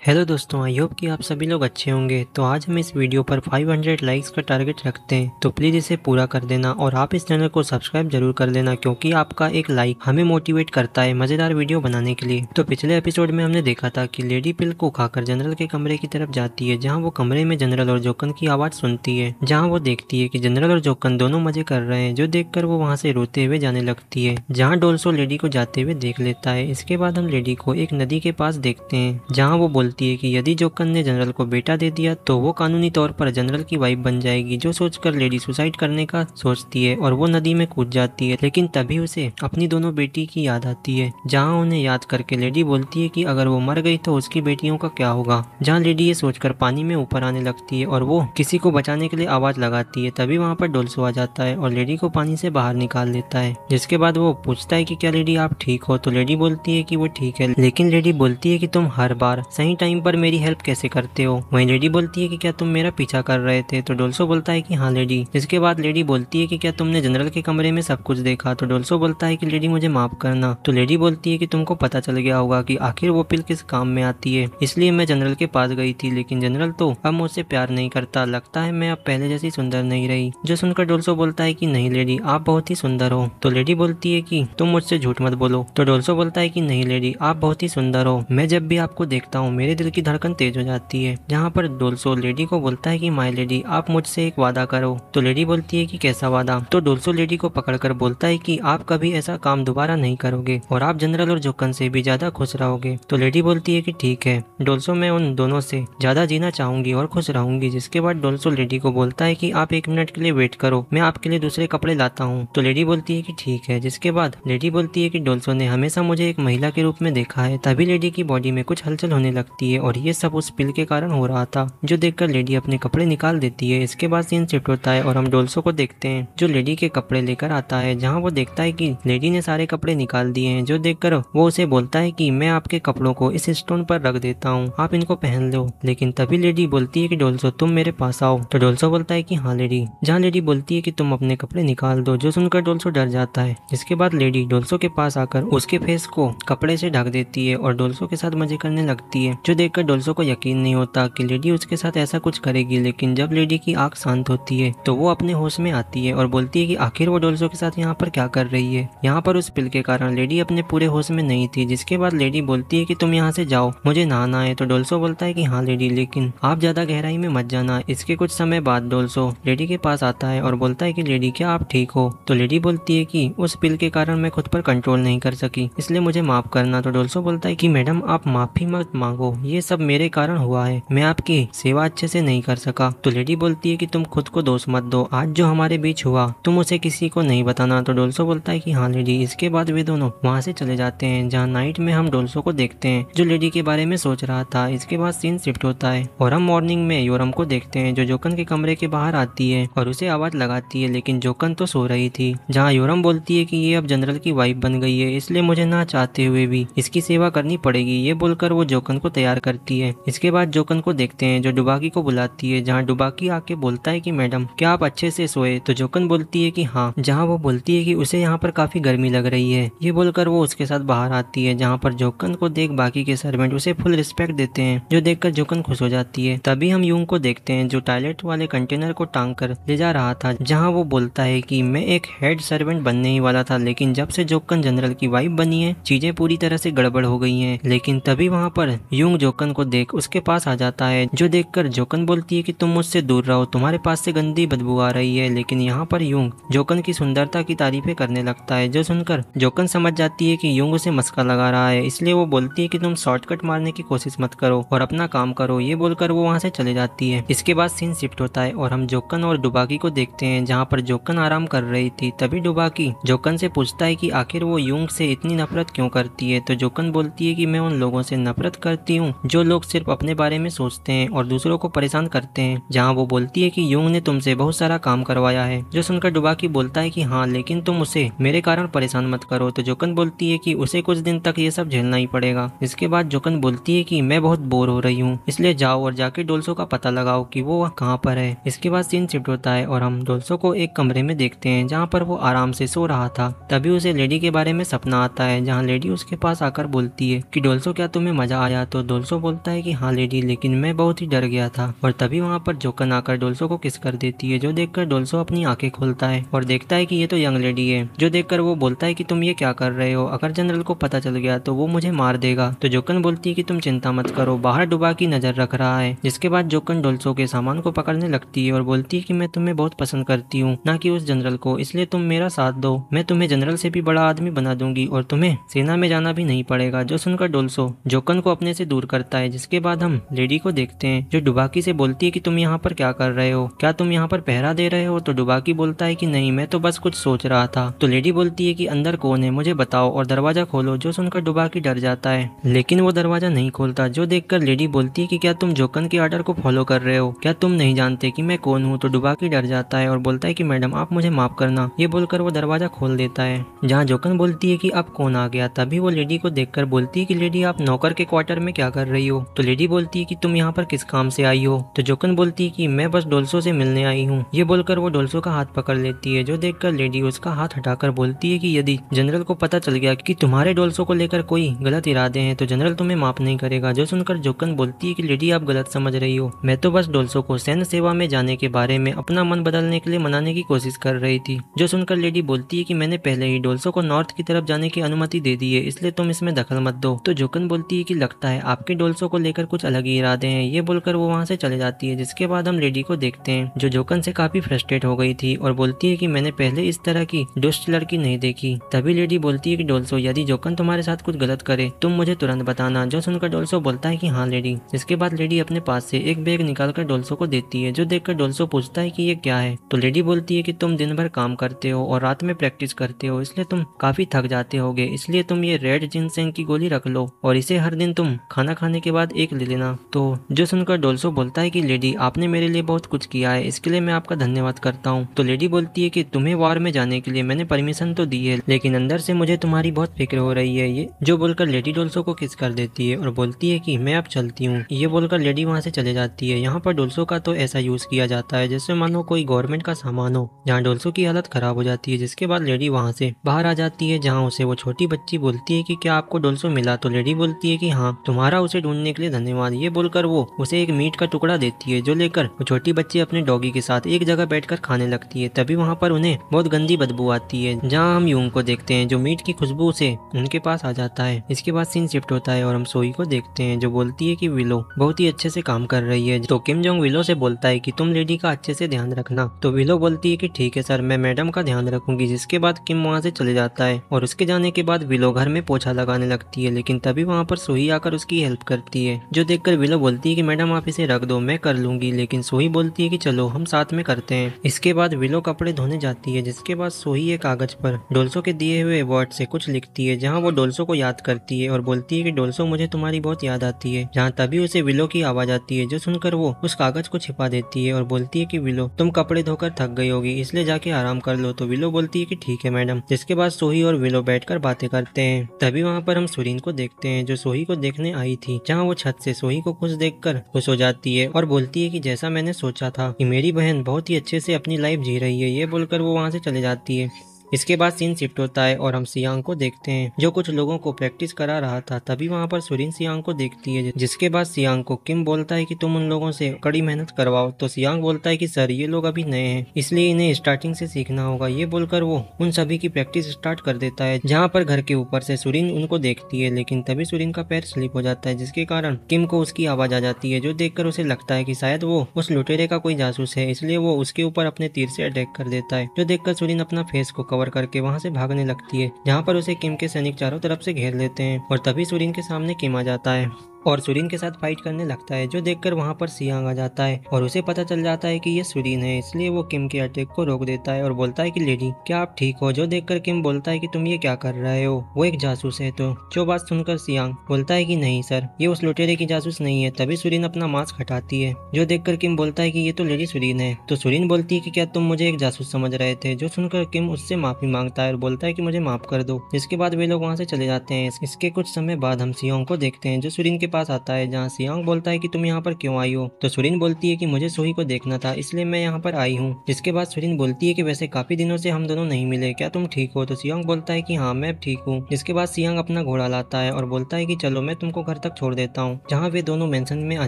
Hello दोस्तों, I hope कि आप सभी लोग अच्छे होंगे। तो आज हम इस वीडियो पर 500 लाइक्स का टारगेट रखते हैं, तो प्लीज़ इसे पूरा कर देना और आप इस चैनल को सब्सक्राइब जरूर कर लेना, क्योंकि आपका एक लाइक हमें मोटिवेट करता है मज़ेदार वीडियो बनाने के लिए। तो पिछले एपिसोड में हमने देखा था कि लेडी पिल को खाकर जनरल के कमरे की तरफ जाती है, जहाँ वो कमरे में जनरल और जोकन की आवाज़ सुनती है, जहाँ वो देखती है कि जनरल और जोकन दोनों मजे कर रहे हैं, जो देखकर वो वहाँ से रोते हुए जाने लगती है, जहाँ डोल्सो लेडी को जाते हुए देख लेता है। इसके बाद हम लेडी को एक नदी के पास देखते हैं, जहाँ वो बोलती है कि यदि जोकन ने जनरल को बेटा दे दिया तो वो कानूनी तौर पर जनरल की वाइफ बन जाएगी, जो सोचकर लेडी सुसाइड करने का सोचती है और वो नदी में कूद जाती है। लेकिन तभी उसे अपनी दोनों बेटी की याद आती है, जहाँ उन्हें याद करके लेडी बोलती है कि अगर वो मर गई तो उसकी बेटियों का क्या होगा, जहाँ लेडी ये सोचकर पानी में ऊपर आने लगती है और वो किसी को बचाने के लिए आवाज लगाती है। तभी वहाँ पर डोल्सो आ जाता है और लेडी को पानी से बाहर निकाल लेता है, जिसके बाद वो पूछता है कि क्या लेडी आप ठीक हो, तो लेडी बोलती है कि वो ठीक है, लेकिन लेडी बोलती है कि तुम हर बार सही टाइम पर मेरी हेल्प कैसे करते हो। वहीं लेडी बोलती है कि क्या तुम मेरा पीछा कर रहे थे, तो डोल्सो बोलता है कि हाँ लेडी। इसके बाद लेडी बोलती है कि क्या तुमने जनरल के कमरे में सब कुछ देखा, तो डोल्सो बोलता है कि लेडी मुझे माफ करना। तो लेडी बोलती है कि तुमको पता चल गया होगा कि आखिर वो पिल किस काम में आती है, इसलिए मैं जनरल के पास गई थी, लेकिन जनरल तो अब मुझसे प्यार नहीं करता, लगता है मैं अब पहले जैसी सुंदर नहीं रही। जो सुनकर डोल्सो बोलता है कि नहीं लेडी, आप बहुत ही सुंदर हो। तो लेडी बोलती है कि तुम मुझसे झूठ मत बोलो। तो डोल्सो बोलता है कि नहीं लेडी, आप बहुत ही सुंदर हो, मैं जब भी आपको देखता हूँ मेरे दिल की धड़कन तेज हो जाती है। जहाँ पर डोल्सो लेडी को बोलता है कि माय लेडी, आप मुझसे एक वादा करो। तो लेडी बोलती है कि कैसा वादा। तो डोल्सो लेडी को पकड़कर बोलता है कि आप कभी ऐसा काम दोबारा नहीं करोगे और आप जनरल और जोकन से भी ज्यादा खुश रहोगे। तो लेडी बोलती है कि ठीक है डोल्सो, मैं उन दोनों से ज्यादा जीना चाहूंगी और खुश रहूंगी। जिसके बाद डोल्सो लेडी को बोलता है कि आप 1 मिनट के लिए वेट करो, मैं आपके लिए दूसरे कपड़े लाता हूँ। तो लेडी बोलती है कि ठीक है। जिसके बाद लेडी बोलती है कि डोल्सो ने हमेशा मुझे एक महिला के रूप में देखा है। तभी लेडी की बॉडी में कुछ हलचल होने लगती है और ये सब उस पिल के कारण हो रहा था, जो देखकर लेडी अपने कपड़े निकाल देती है। इसके बाद सीन शिफ्ट होता है और हम डोल्सो को देखते हैं, जो लेडी के कपड़े लेकर आता है, जहाँ वो देखता है कि लेडी ने सारे कपड़े निकाल दिए हैं, जो देखकर वो उसे बोलता है कि मैं आपके कपड़ों को इस स्टोन पर रख देता हूँ, आप इनको पहन लो। लेकिन तभी लेडी बोलती है कि डोल्सो तुम मेरे पास आओ। तो डोल्सो बोलता है कि हाँ लेडी, जहाँ लेडी बोलती है कि तुम अपने कपड़े निकाल दो, जो सुनकर डोल्सो डर जाता है। इसके बाद लेडी डोल्सो के पास आकर उसके फेस को कपड़े से ढक देती है और डोल्सो के साथ मजे करने लगती है, जो देखकर डोल्सो को यकीन नहीं होता कि लेडी उसके साथ ऐसा कुछ करेगी। लेकिन जब लेडी की आंख शांत होती है तो वो अपने होश में आती है और बोलती है कि आखिर वो डोल्सो के साथ यहाँ पर क्या कर रही है। यहाँ पर उस पिल के कारण लेडी अपने पूरे होश में नहीं थी। जिसके बाद लेडी बोलती है कि तुम यहाँ से जाओ, मुझे नहाना है। तो डोल्सो बोलता है कि हाँ लेडी, लेकिन आप ज्यादा गहराई में मत जाना। इसके कुछ समय बाद डोल्सो लेडी के पास आता है और बोलता है कि लेडी क्या आप ठीक हो। तो लेडी बोलती है कि उस पिल के कारण मैं खुद पर कंट्रोल नहीं कर सकी, इसलिए मुझे माफ करना। तो डोल्सो बोलता है कि मैडम आप माफी मत मांगो, ये सब मेरे कारण हुआ है, मैं आपकी सेवा अच्छे से नहीं कर सका। तो लेडी बोलती है कि तुम खुद को दोष मत दो, आज जो हमारे बीच हुआ तुम उसे किसी को नहीं बताना। तो डोल्सो बोलता है कि हाँ लेडी। इसके बाद वे दोनों वहाँ से चले जाते हैं, जहाँ नाइट में हम डोल्सो को देखते हैं, जो लेडी के बारे में सोच रहा था। इसके बाद सीन शिफ्ट होता है और हम मॉर्निंग में योरम को देखते हैं, जो जोकन के कमरे के बाहर आती है और उसे आवाज लगाती है, लेकिन जोकन तो सो रही थी। जहाँ योरम बोलती है कि ये अब जनरल की वाइफ बन गई है, इसलिए मुझे ना चाहते हुए भी इसकी सेवा करनी पड़ेगी। ये बोलकर वो जोकन को तैयार करती है। इसके बाद जोकन को देखते हैं, जो डुबाकी को बुलाती है, जहाँ डुबाकी आके बोलता है कि मैडम क्या आप अच्छे से सोए। तो जोकन बोलती है कि हाँ, जहाँ वो बोलती है कि उसे यहाँ पर काफी गर्मी लग रही है। ये बोलकर वो उसके साथ बाहर आती है, जहाँ पर जोकन को देख बाकी के सर्वेंट उसे फुल रिस्पेक्ट देते हैं, जो देखकर जोकन खुश हो जाती है। तभी हम यूंग को देखते हैं, जो टॉयलेट वाले कंटेनर को टांग कर ले जा रहा था, जहाँ वो बोलता है कि मैं एक हेड सर्वेंट बनने ही वाला था, लेकिन जब से जोकन जनरल की वाइफ बनी है चीजें पूरी तरह से गड़बड़ हो गई हैं। लेकिन तभी वहाँ पर यूंग जोकन को देख उसके पास आ जाता है, जो देखकर जोकन बोलती है कि तुम मुझसे दूर रहो, तुम्हारे पास से गंदी बदबू आ रही है। लेकिन यहाँ पर यूंग जोकन की सुंदरता की तारीफें करने लगता है, जो सुनकर जोकन समझ जाती है कि यूंग उसे मस्का लगा रहा है, इसलिए वो बोलती है कि तुम शॉर्टकट मारने की कोशिश मत करो और अपना काम करो। ये बोलकर वो वहाँ से चले जाती है। इसके बाद सीन शिफ्ट होता है और हम जोकन और डुबाकी को देखते हैं, जहाँ पर जोकन आराम कर रही थी। तभी डुबाकी जोकन से पूछता है कि आखिर वो यूंग से इतनी नफरत क्यों करती है। तो जोकन बोलती है कि मैं उन लोगों से नफरत करती हूँ जो लोग सिर्फ अपने बारे में सोचते हैं और दूसरों को परेशान करते हैं। जहाँ वो बोलती है कि यूंग ने तुमसे बहुत सारा काम करवाया है, जो सुनकर डुबाकी बोलता है कि हाँ, लेकिन तुम उसे मेरे कारण परेशान मत करो। तो जोकन बोलती है कि उसे कुछ दिन तक ये सब झेलना ही पड़ेगा। इसके बाद जोकन बोलती है कि मैं बहुत बोर हो रही हूँ, इसलिए जाओ और जाके डोल्सो का पता लगाओ कि वो कहाँ पर है। इसके बाद सीन शिफ्ट होता है और हम डोल्सो को एक कमरे में देखते हैं, जहाँ पर वो आराम से सो रहा था। तभी उसे लेडी के बारे में सपना आता है, जहाँ लेडी उसके पास आकर बोलती है कि डोल्सो क्या तुम्हें मजा आया। तो डोल्सो बोलता है कि हाँ लेडी, लेकिन मैं बहुत ही डर गया था। और तभी वहाँ पर जोकन आकर डोल्सो को किस कर देती है, जो देखकर डोल्सो अपनी आंखें खोलता है और देखता है कि ये तो यंग लेडी है। जो देखकर वो बोलता है कि तुम ये क्या कर रहे हो, अगर जनरल को पता चल गया तो वो मुझे मार देगा। तो जोकन बोलती है कि तुम चिंता मत करो, बाहर डुबा की नजर रख रहा है। जिसके बाद जोकन डोल्सो के सामान को पकड़ने लगती है और बोलती है कि मैं तुम्हें बहुत पसंद करती हूँ, ना कि उस जनरल को, इसलिए तुम मेरा साथ दो। मैं तुम्हें जनरल से भी बड़ा आदमी बना दूंगी और तुम्हें सेना में जाना भी नहीं पड़ेगा। जो सुनकर डोल्सो जोकन को अपने से दूर करता है। जिसके बाद हम लेडी को देखते हैं जो डुबाकी से बोलती है कि तुम यहाँ पर क्या कर रहे हो, क्या तुम यहाँ पर पहरा दे रहे हो। तो डुबाकी बोलता है कि नहीं, मैं तो बस कुछ सोच रहा था। तो लेडी बोलती है कि अंदर कौन है, मुझे बताओ और दरवाजा खोलो। जो सुनकर डुबाकी डर जाता है, लेकिन वो दरवाजा नहीं खोलता। जो देखकर लेडी बोलती है कि क्या तुम जोकन के ऑर्डर को फॉलो कर रहे हो, क्या तुम नहीं जानते कि मैं कौन हूँ। तो डुबाकी डर जाता है और बोलता है कि मैडम आप मुझे माफ करना। ये बोलकर वो दरवाजा खोल देता है, जहाँ जोकन बोलती है कि अब कौन आ गया। तभी वो लेडी को देखकर बोलती है कि लेडी आप नौकर के क्वार्टर में क्या कर रही हो। तो लेडी बोलती है कि तुम यहाँ पर किस काम से आई हो। तो जोकन बोलती है कि मैं बस डोल्सो से मिलने आई हूँ। ये बोलकर वो डोल्सो का हाथ पकड़ लेती है। जो देखकर लेडी उसका हाथ हटाकर बोलती है कि यदि जनरल को पता चल गया कि तुम्हारे डोल्सो को लेकर कोई गलत इरादे हैं तो जनरल तुम्हें माफ नहीं करेगा। जो सुनकर जोकन बोलती है कि लेडी आप गलत समझ रही हो, मैं तो बस डोल्सो को सैन्य सेवा में जाने के बारे में अपना मन बदलने के लिए मनाने की कोशिश कर रही थी। जो सुनकर लेडी बोलती है कि मैंने पहले ही डोल्सो को नॉर्थ की तरफ जाने की अनुमति दे दी है, इसलिए तुम इसमें दखल मत दो। तो जोकन बोलती है कि लगता है आपके डोल्सो को लेकर कुछ अलग ही इरादे हैं। ये बोलकर वो वहाँ से चले जाती है। जिसके बाद हम लेडी को देखते हैं जो जोकन से काफी फ्रस्ट्रेट हो गई थी और बोलती है कि मैंने पहले इस तरह की दुष्ट लड़की नहीं देखी। तभी लेडी बोलती है कि डोल्सो यदि जोकन तुम्हारे साथ कुछ गलत करे तुम मुझे तुरंत बताना। जो सुनकर डोल्सो बोलता है कि हाँ लेडी। जिसके बाद लेडी अपने पास से एक बैग निकालकर डोल्सो को देती है। जो देखकर डोल्सो पूछता है कि ये क्या है। तो लेडी बोलती है कि तुम दिन भर काम करते हो और रात में प्रैक्टिस करते हो, इसलिए तुम काफी थक जाते होगे, इसलिए तुम ये रेड जिनसेंग की गोली रख लो और इसे हर दिन तुम खाना खाने के बाद एक ले लेना। तो जो सुनकर डोल्सो बोलता है कि लेडी आपने मेरे लिए बहुत कुछ किया है, इसके लिए मैं आपका धन्यवाद करता हूँ। तो लेडी बोलती है कि तुम्हें वार में जाने के लिए मैंने परमिशन तो दी है, लेकिन अंदर से मुझे तुम्हारी बहुत फिक्र हो रही है। ये जो बोलकर लेडी डोल्सो को किस कर देती है और बोलती है कि मैं अब चलती हूँ। ये बोलकर लेडी वहाँ से चले जाती है। यहाँ पर डोल्सो का तो ऐसा यूज किया जाता है जैसे मानो कोई गवर्नमेंट का सामान हो, जहाँ डोल्सो की हालत खराब हो जाती है। जिसके बाद लेडी वहाँ से बाहर आ जाती है, जहाँ उसे वो छोटी बच्ची बोलती है कि क्या आपको डोल्सो मिला। तो लेडी बोलती है कि हाँ, तुम्हारा उसे ढूंढने के लिए धन्यवाद। ये बोलकर वो उसे एक मीट का टुकड़ा देती है, जो लेकर वो छोटी बच्ची अपने डॉगी के साथ एक जगह बैठकर खाने लगती है। तभी वहाँ पर उन्हें बहुत गंदी बदबू आती है, जहाँ हम यूंग को देखते हैं जो मीट की खुशबू से उनके पास आ जाता है। इसके बाद सीन शिफ्ट होता है और हम सोई को देखते हैं जो बोलती है कि विलो बहुत ही अच्छे से काम कर रही है। तो किम जोंग विलो से बोलता है कि तुम लेडी का अच्छे से ध्यान रखना। तो विलो बोलती है कि ठीक है सर, मैं मैडम का ध्यान रखूंगी। जिसके बाद किम वहाँ से चले जाता है और उसके जाने के बाद विलो घर में पोछा लगाने लगती है, लेकिन तभी वहाँ पर सोही आकर उसकी हेल्प करती है। जो देखकर विलो बोलती है कि मैडम आप इसे रख दो, मैं कर लूंगी। लेकिन सोही बोलती है कि चलो हम साथ में करते हैं। इसके बाद विलो कपड़े धोने जाती है। जिसके बाद सोही एक कागज पर डोल्सो के दिए हुए वर्ड से कुछ लिखती है, जहाँ वो डोल्सो को याद करती है और बोलती है कि डोल्सो मुझे तुम्हारी बहुत याद आती है। जहाँ तभी उसे विलो की आवाज आती है, जो सुनकर वो उस कागज को छिपा देती है और बोलती है कि विलो तुम कपड़े धोकर थक गई होगी, इसलिए जाके आराम कर लो। तो विलो बोलती है कि ठीक है मैडम। जिसके बाद सोही और विलो बैठकर बातें करते हैं। तभी वहाँ पर हम सुरीन को देखते हैं जो सोही को देखने आई थी, जहाँ वो छत से सोही को खुश देखकर खुश हो जाती है और बोलती है कि जैसा मैंने सोचा था कि मेरी बहन बहुत ही अच्छे से अपनी लाइफ जी रही है। ये बोलकर वो वहाँ से चले जाती है। इसके बाद सीन शिफ्ट होता है और हम सियांग को देखते हैं जो कुछ लोगों को प्रैक्टिस करा रहा था। तभी वहाँ पर सुरीन सियांग को देखती है। जिसके बाद सियांग को किम बोलता है कि तुम उन लोगों से कड़ी मेहनत करवाओ। तो सियांग बोलता है कि सर ये लोग अभी नए हैं, इसलिए इन्हें स्टार्टिंग से सीखना होगा। ये बोलकर वो उन सभी की प्रैक्टिस स्टार्ट कर देता है, जहाँ पर घर के ऊपर से सुरीन उनको देखती है। लेकिन तभी सुरीन का पैर स्लिप हो जाता है, जिसके कारण किम को उसकी आवाज आ जाती है, जो देखकर उसे लगता है कि शायद वो उस लुटेरे का कोई जासूस है, इसलिए वो उसके ऊपर अपने तीर से अटैक कर देता है। जो देखकर सुरीन अपना फेस को कवर करके वहाँ से भागने लगती है, जहाँ पर उसे किम के सैनिक चारों तरफ से घेर लेते हैं और तभी सुरीन के सामने किम आ जाता है और सुरीन के साथ फाइट करने लगता है। जो देखकर वहाँ पर सियांग आ जाता है और उसे पता चल जाता है कि ये सुरीन है, इसलिए वो किम के अटैक को रोक देता है और बोलता है कि लेडी क्या आप ठीक हो। जो देखकर किम बोलता है कि तुम ये क्या कर रहे हो, वो एक जासूस है। तो जो बात सुनकर सियांग बोलता है कि नहीं सर, ये उस लुटेरे की जासूस नहीं है। तभी सुरीन अपना मास्क हटाती है। जो देखकर किम बोलता है कि ये तो लेडी सुरीन है। तो सुरीन बोलती है कि क्या तुम मुझे एक जासूस समझ रहे थे। जो सुनकर किम उससे माफी मांगता है और बोलता है कि मुझे माफ कर दो। जिसके बाद वे लोग वहाँ से चले जाते हैं। इसके कुछ समय बाद हम सियांग को देखते हैं जो सुरीन के पास आता है जहाँ सियांग बोलता है कि तुम यहाँ पर क्यों आई हो। तो सुरीन बोलती है कि मुझे सोही को देखना था इसलिए मैं यहाँ पर आई हूँ। जिसके बाद सुरीन बोलती है कि वैसे काफी दिनों से हम दोनों नहीं मिले, क्या तुम ठीक हो। तो सियांग बोलता है कि हाँ मैं ठीक हूँ। जिसके बाद सियांग अपना घोड़ा लाता है और बोलता है कि चलो मैं तुमको घर तक छोड़ देता हूँ। जहाँ वे दोनों मेंशन में आ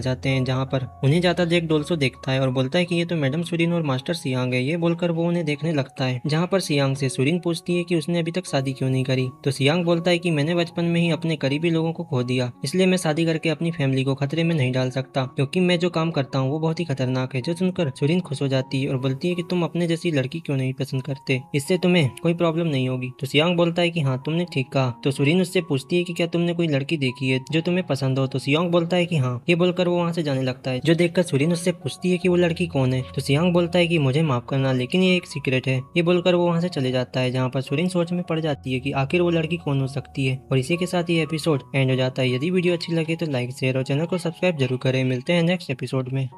जाते हैं जहाँ पर उन्हें जाता जैक डोल्सो देखता है और बोलता है कि ये तो मैडम सुरीन और मास्टर सियांग है। ये बोलकर वो उन्हें देखने लगता है। जहाँ पर सियांग से सुरीन पूछती है कि उसने अभी तक शादी क्यों नहीं करी। तो सियांग बोलता है कि मैंने बचपन में ही अपने करीबी लोगों को खो दिया, इसलिए मैं शादी करके अपनी फैमिली को खतरे में नहीं डाल सकता, क्योंकि मैं जो काम करता हूँ वो बहुत ही खतरनाक है। जो सुनकर सुरीन खुश हो जाती है और बोलती है कि तुम अपने जैसी लड़की क्यों नहीं पसंद करते, इससे तुम्हें कोई प्रॉब्लम नहीं होगी। तो सियांग बोलता है कि हाँ तुमने ठीक कहा। तो सुरीन उससे पूछती है कि क्या तुमने कोई लड़की देखी है जो तुम्हें पसंद हो। तो सियांग बोलता है कि हाँ। ये बोलकर वो वहाँ से जाने लगता है। जो देखकर सुरीन उससे पूछती है कि वो लड़की कौन है। तो सियांग बोलता है कि मुझे माफ करना लेकिन ये एक सीक्रेट है। ये बोलकर वो वहाँ से चले जाता है। जहाँ पर सुरीन सोच में पड़ जाती है कि आखिर वो लड़की कौन हो सकती है। और इसी के साथ ये एपिसोड एंड हो जाता है। यदि वीडियो अच्छी लगे तो लाइक शेयर और चैनल को सब्सक्राइब जरूर करें। मिलते हैं नेक्स्ट एपिसोड में।